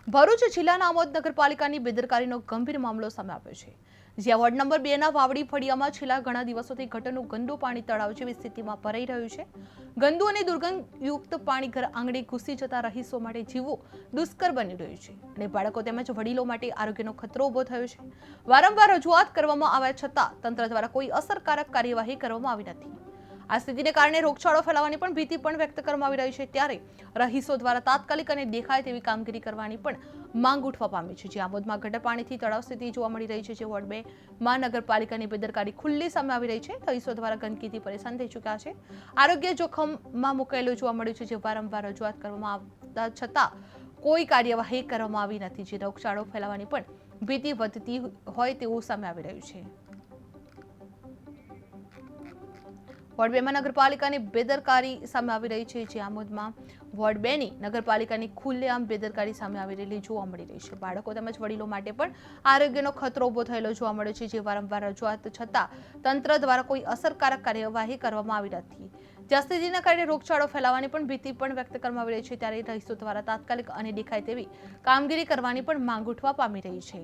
ભરૂચ જિલ્લાના આમોદ નગરપાલિકાની બેદરકારીનો ગંભીર મામલો સામે આવ્યો છે, જ્યાં વોર્ડ નંબર 2 ના વાવડી ફળિયામાં છેલ્લા ઘણા દિવસોથી ગટરનું ગંદુ પાણી તળાવ જેવી સ્થિતિમાં ભરાઈ રહ્યું છે। ગંદુ અને દુર્ગંધયુક્ત પાણી ઘર આંગણે ઘૂસી જતા રહીશો માટે જીવવું દુષ્કર બની રહ્યું છે અને બાળકો તેમજ વડીલો માટે આરોગ્યનો ખતરો ઊભો થયો છે। વારંવાર રજૂઆત કરવામાં આવ્યા છતાં તંત્ર દ્વારા કોઈ અસરકારક કાર્યવાહી કરવામાં આવી નથી। આ સ્થિતિને કારણે રોગચાળો ફેલાવાની પણ ભીતિ પણ વ્યક્ત કરવામાં આવી રહી છે, ત્યારે રહીશો દ્વારા તાત્કાલિક અને દેખાય તેવી કામગીરી કરવાની પણ માંગ ઉઠવા પામી છે। જે આમોદમાં ગટર પાણીથી તળાવ સ્થિતિ જોવા મળી રહી છે, જે વોર્ડ 2 માં નગરપાલિકાની બેદરકારી ખુલ્લી સામે આવી રહી છે। રહીશો દ્વારા ગંદકીથી પરેશાન થઈ ચૂક્યા છે, આરોગ્ય જોખમમાં મુકાયેલું જોવા મળ્યું છે, જે વારંવાર રજૂઆત કરવામાં આવતા છતાં કોઈ કાર્યવાહી કરવામાં આવી નથી, જે રોગચાળો ફેલાવાની પણ ભીતિ વધતી હોય તેવું સામે આવી રહ્યું છે। વોર્ડ 2 માં નગરપાલિકાની બેદરકારી સામે આવી રહી છે, જે આમોદમાં વોર્ડ 2 ની નગરપાલિકાની ખુલ્લેઆમ બેદરકારી સામે આવી રહેલી જોવા મળી રહી છે। બાળકો તેમજ વડીલો માટે પણ આરોગ્યનો ખતરો ઊભો થયેલો જોવા મળ્યો છે, જે વારંવાર રજૂઆત છતાં તંત્ર દ્વારા કોઈ અસરકારક કાર્યવાહી કરવામાં આવી નથી, જ્યાં સ્થિતિના કારણે રોગચાળો ફેલાવાની પણ ભીતિ પણ વ્યક્ત કરવામાં આવી રહી છે, ત્યારે રહીશો દ્વારા તાત્કાલિક અને દેખાય તેવી કામગીરી કરવાની પણ માંગ ઉઠવા પામી રહી છે।